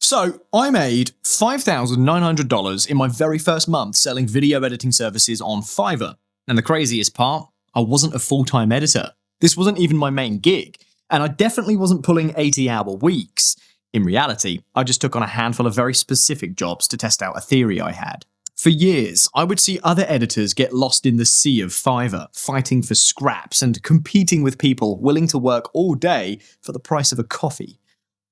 So, I made $5,900 in my very first month selling video editing services on Fiverr. And the craziest part, I wasn't a full-time editor. This wasn't even my main gig. And I definitely wasn't pulling 80-hour weeks. In reality, I just took on a handful of very specific jobs to test out a theory I had. For years, I would see other editors get lost in the sea of Fiverr, fighting for scraps and competing with people willing to work all day for the price of a coffee.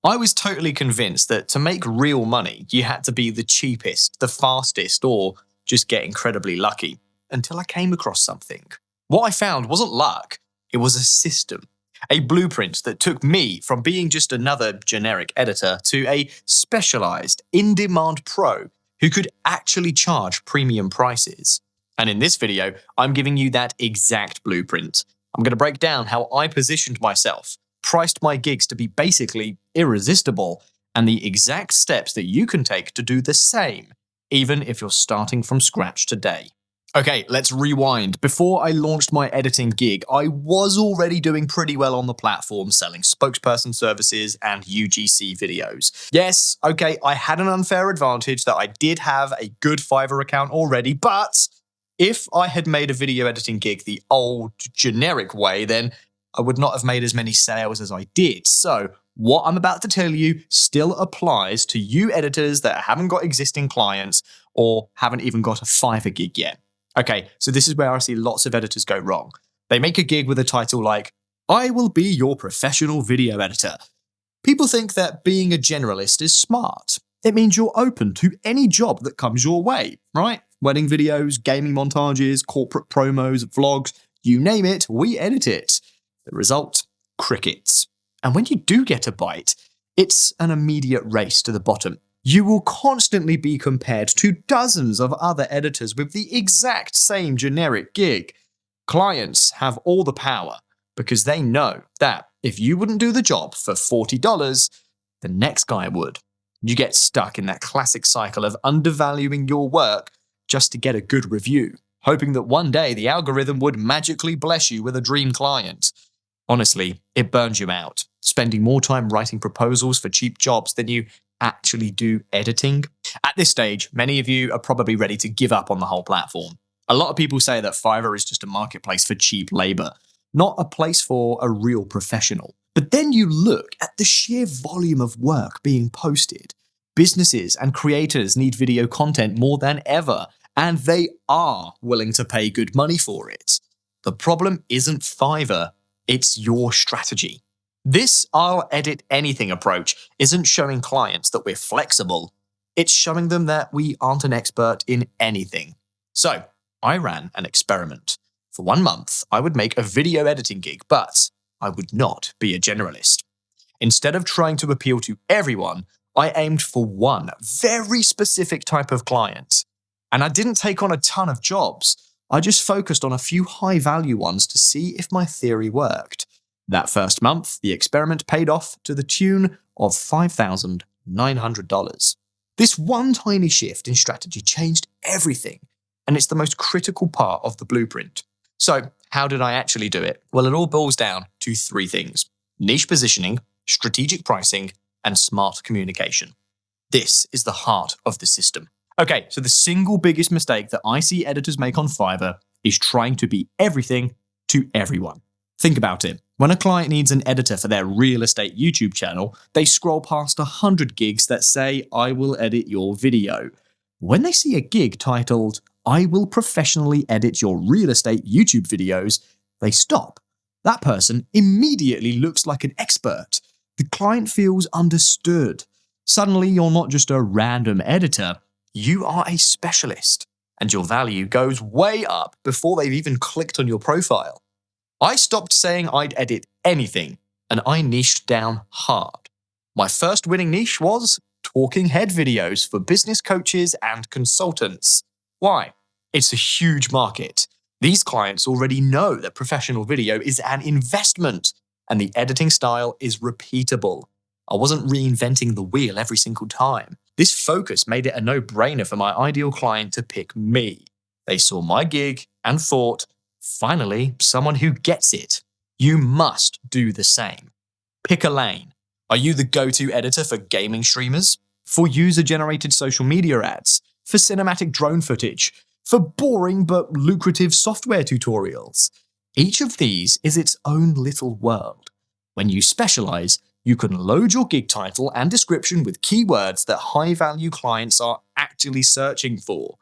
I was totally convinced that to make real money, you had to be the cheapest, the fastest, or just get incredibly lucky, until I came across something. What I found wasn't luck, it was a system. A blueprint that took me from being just another generic editor to a specialized, in-demand pro who could actually charge premium prices. And in this video, I'm giving you that exact blueprint. I'm going to break down how I positioned myself, priced my gigs to be basically irresistible, and the exact steps that you can take to do the same, even if you're starting from scratch today. Okay, let's rewind. Before I launched my editing gig, I was already doing pretty well on the platform, selling spokesperson services and UGC videos. Yes, okay, I had an unfair advantage that I did have a good Fiverr account already, but if I had made a video editing gig the old generic way, then I would not have made as many sales as I did. So what I'm about to tell you still applies to you editors that haven't got existing clients or haven't even got a Fiverr gig yet. Okay, so this is where I see lots of editors go wrong. They make a gig with a title like, I will be your professional video editor. People think that being a generalist is smart. It means you're open to any job that comes your way, right? Wedding videos, gaming montages, corporate promos, vlogs, you name it, we edit it. The result? Crickets. And when you do get a bite, it's an immediate race to the bottom. You will constantly be compared to dozens of other editors with the exact same generic gig. Clients have all the power because they know that if you wouldn't do the job for $40, the next guy would. You get stuck in that classic cycle of undervaluing your work just to get a good review, hoping that one day the algorithm would magically bless you with a dream client. Honestly, it burns you out, spending more time writing proposals for cheap jobs than you actually do editing. At this stage, many of you are probably ready to give up on the whole platform. A lot of people say that Fiverr is just a marketplace for cheap labor, not a place for a real professional. But then you look at the sheer volume of work being posted. Businesses and creators need video content more than ever, and they are willing to pay good money for it. The problem isn't Fiverr, it's your strategy. This I'll edit anything approach isn't showing clients that we're flexible. It's showing them that we aren't an expert in anything. So I ran an experiment. For 1 month, I would make a video editing gig, but I would not be a generalist. Instead of trying to appeal to everyone, I aimed for one very specific type of client. And I didn't take on a ton of jobs. I just focused on a few high-value ones to see if my theory worked. That first month, the experiment paid off to the tune of $5,900. This one tiny shift in strategy changed everything, and it's the most critical part of the blueprint. So, how did I actually do it? Well, it all boils down to 3 things: niche positioning, strategic pricing, and smart communication. This is the heart of the system. Okay, so the single biggest mistake that I see editors make on Fiverr is trying to be everything to everyone. Think about it. When a client needs an editor for their real estate YouTube channel, they scroll past 100 gigs that say, I will edit your video. When they see a gig titled, I will professionally edit your real estate YouTube videos, they stop. That person immediately looks like an expert. The client feels understood. Suddenly, you're not just a random editor, you are a specialist, and your value goes way up before they've even clicked on your profile. I stopped saying I'd edit anything, and I niched down hard. My first winning niche was talking head videos for business coaches and consultants. Why? It's a huge market. These clients already know that professional video is an investment, and the editing style is repeatable. I wasn't reinventing the wheel every single time. This focus made it a no-brainer for my ideal client to pick me. They saw my gig and thought, finally, someone who gets it. You must do the same. Pick a lane. Are you the go-to editor for gaming streamers? for user-generated social media ads, for cinematic drone footage, for boring but lucrative software tutorials. Each of these is its own little world. When you specialize, you can load your gig title and description with keywords that high-value clients are actually searching for.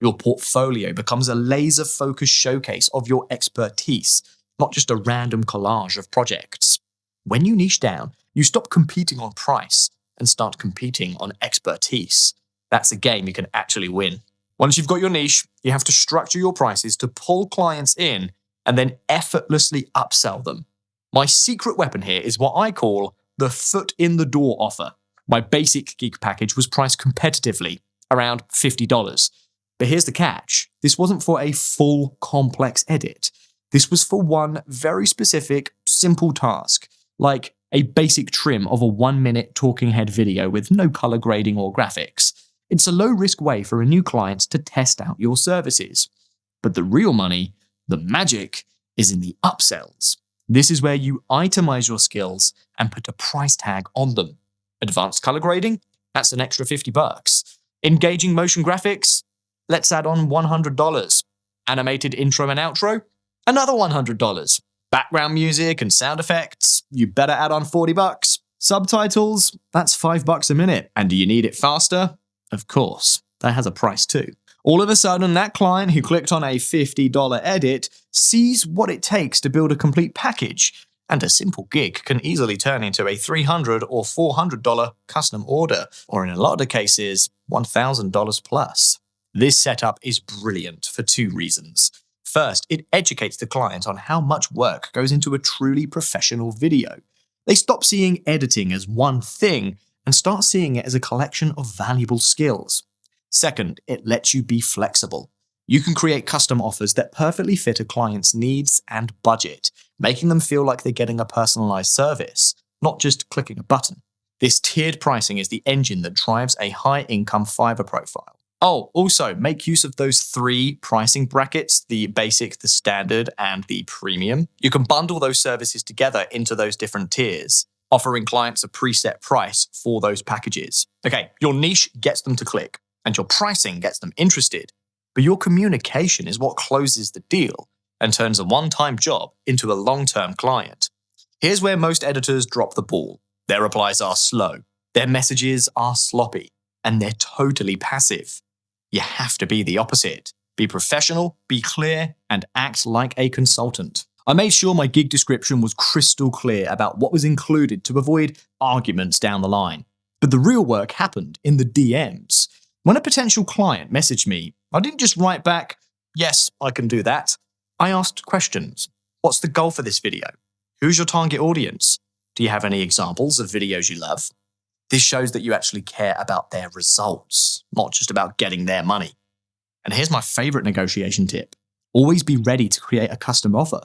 Your portfolio becomes a laser-focused showcase of your expertise, not just a random collage of projects. When you niche down, you stop competing on price and start competing on expertise. That's a game you can actually win. Once you've got your niche, you have to structure your prices to pull clients in and then effortlessly upsell them. My secret weapon here is what I call the foot in the door offer. My basic gig package was priced competitively, around $50. But here's the catch. This wasn't for a full complex edit. This was for one very specific, simple task, like a basic trim of a 1-minute talking head video with no color grading or graphics. It's a low-risk way for a new client to test out your services. But the real money, the magic, is in the upsells. This is where you itemize your skills and put a price tag on them. Advanced color grading? That's an extra $50. Engaging motion graphics? Let's add on $100. Animated intro and outro? Another $100. Background music and sound effects? You better add on $40. Subtitles? That's $5 a minute. And do you need it faster? Of course, that has a price too. All of a sudden, that client who clicked on a $50 edit sees what it takes to build a complete package, and a simple gig can easily turn into a $300 or $400 custom order, or in a lot of cases, $1,000 plus. This setup is brilliant for two reasons. First, it educates the client on how much work goes into a truly professional video. They stop seeing editing as one thing and start seeing it as a collection of valuable skills. Second, it lets you be flexible. You can create custom offers that perfectly fit a client's needs and budget, making them feel like they're getting a personalized service, not just clicking a button. This tiered pricing is the engine that drives a high-income Fiverr profile. Oh, also, make use of those 3 pricing brackets, the basic, the standard, and the premium. You can bundle those services together into those different tiers, offering clients a preset price for those packages. Okay, your niche gets them to click, and your pricing gets them interested, but your communication is what closes the deal and turns a one-time job into a long-term client. Here's where most editors drop the ball. Their replies are slow, their messages are sloppy, and they're totally passive. You have to be the opposite. Be professional, be clear, and act like a consultant. I made sure my gig description was crystal clear about what was included to avoid arguments down the line. But the real work happened in the DMs. When a potential client messaged me, I didn't just write back, "Yes, I can do that." I asked questions. What's the goal for this video? Who's your target audience? Do you have any examples of videos you love? This shows that you actually care about their results, not just about getting their money. And here's my favorite negotiation tip. Always be ready to create a custom offer.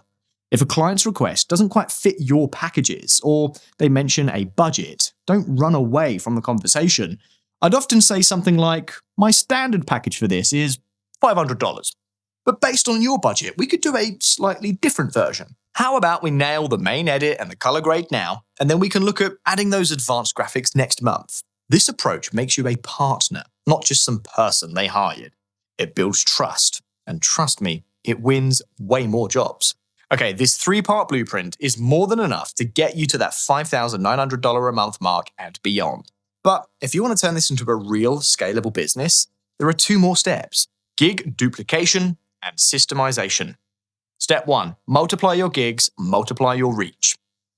If a client's request doesn't quite fit your packages, or they mention a budget, don't run away from the conversation. I'd often say something like, "My standard package for this is $500. But based on your budget, we could do a slightly different version. How about we nail the main edit and the color grade now, and then we can look at adding those advanced graphics next month." This approach makes you a partner, not just some person they hired. It builds trust, and trust me, it wins way more jobs. Okay, this 3-part blueprint is more than enough to get you to that $5,900 a month mark and beyond. But if you want to turn this into a real scalable business, there are 2 more steps: gig duplication and systemization. Step 1, multiply your gigs, multiply your reach.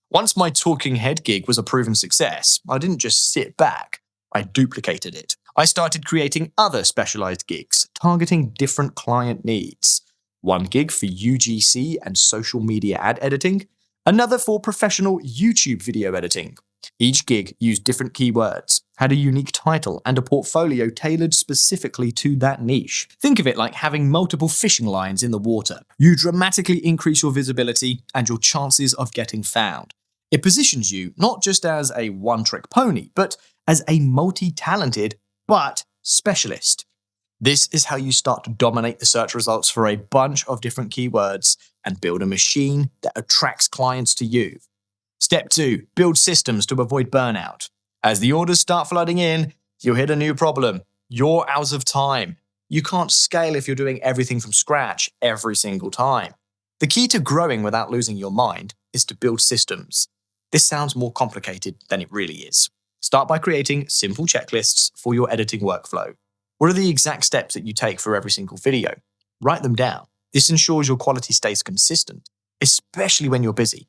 Once my talking head gig was a proven success, I didn't just sit back, I duplicated it. I started creating other specialized gigs, targeting different client needs. One gig for UGC and social media ad editing, another for professional YouTube video editing. Each gig used different keywords, had a unique title, and a portfolio tailored specifically to that niche. Think of it like having multiple fishing lines in the water. You dramatically increase your visibility and your chances of getting found. It positions you not just as a one-trick pony, but as a multi-talented but specialist. This is how you start to dominate the search results for a bunch of different keywords and build a machine that attracts clients to you. Step 2, build systems to avoid burnout. As the orders start flooding in, You hit a new problem. You're out of time. You can't scale if you're doing everything from scratch every single time. The key to growing without losing your mind is to build systems. This sounds more complicated than it really is. Start by creating simple checklists for your editing workflow. What are the exact steps that you take for every single video? Write them down. This ensures your quality stays consistent, especially when you're busy.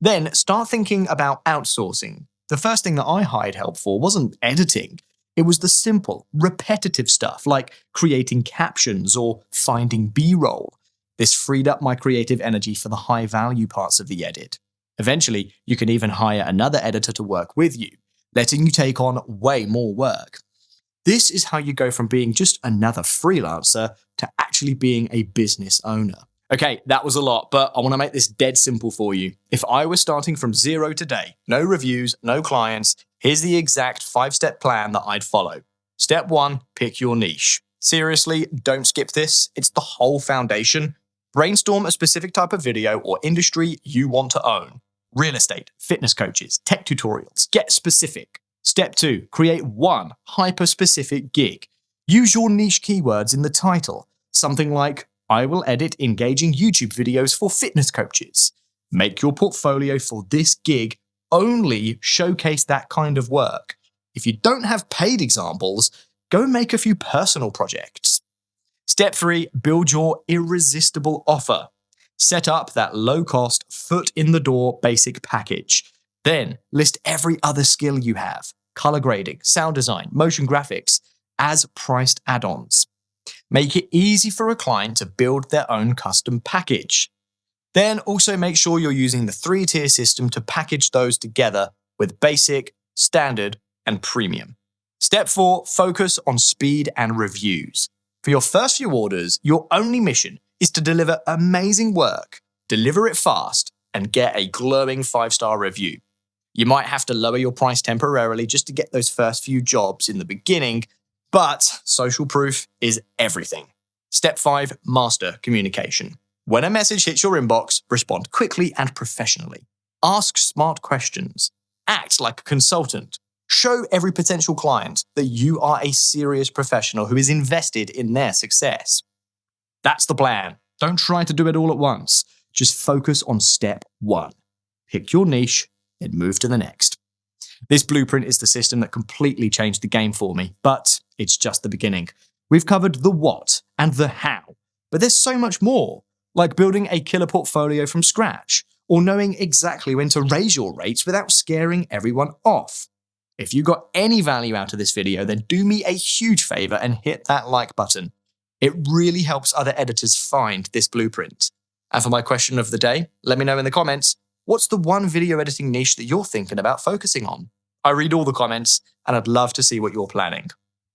Then start thinking about outsourcing. The first thing that I hired help for wasn't editing. It was the simple, repetitive stuff like creating captions or finding B-roll. This freed up my creative energy for the high-value parts of the edit. Eventually, you can even hire another editor to work with you, letting you take on way more work. This is how you go from being just another freelancer to actually being a business owner. Okay, that was a lot, but I want to make this dead simple for you. If I was starting from zero today, no reviews, no clients, here's the exact 5-step plan that I'd follow. Step 1, pick your niche. Seriously, don't skip this. It's the whole foundation. Brainstorm a specific type of video or industry you want to own. Real estate, fitness coaches, tech tutorials. Get specific. Step 2, create one hyper-specific gig. Use your niche keywords in the title. Something like, I will edit engaging YouTube videos for fitness coaches. Make your portfolio for this gig only showcase that kind of work. If you don't have paid examples, go make a few personal projects. Step 3, build your irresistible offer. Set up that low-cost, foot-in-the-door basic package. Then list every other skill you have, color grading, sound design, motion graphics, as priced add-ons. Make it easy for a client to build their own custom package. Then also make sure you're using the 3-tier system to package those together with basic, standard, and premium. Step 4, focus on speed and reviews. For your first few orders, your only mission is to deliver amazing work, deliver it fast, and get a glowing 5-star review. You might have to lower your price temporarily just to get those first few jobs in the beginning, but social proof is everything. Step 5, master communication. When a message hits your inbox, respond quickly and professionally. Ask smart questions. Act like a consultant. Show every potential client that you are a serious professional who is invested in their success. That's the plan. Don't try to do it all at once. Just focus on step 1. Pick your niche, then move to the next. This blueprint is the system that completely changed the game for me, but it's just the beginning. We've covered the what and the how, but there's so much more, like building a killer portfolio from scratch, or knowing exactly when to raise your rates without scaring everyone off. If you got any value out of this video, then do me a huge favor and hit that like button. It really helps other editors find this blueprint. And for my question of the day, let me know in the comments, what's the one video editing niche that you're thinking about focusing on? I read all the comments, and I'd love to see what you're planning.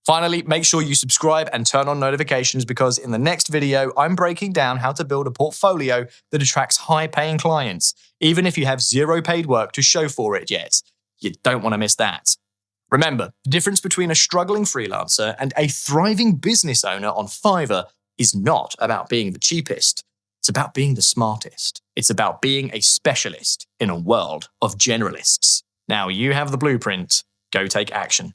Finally, make sure you subscribe and turn on notifications because in the next video, I'm breaking down how to build a portfolio that attracts high-paying clients, even if you have zero paid work to show for it yet. You don't want to miss that. Remember, the difference between a struggling freelancer and a thriving business owner on Fiverr is not about being the cheapest. It's about being the smartest. It's about being a specialist in a world of generalists. Now you have the blueprint. Go take action.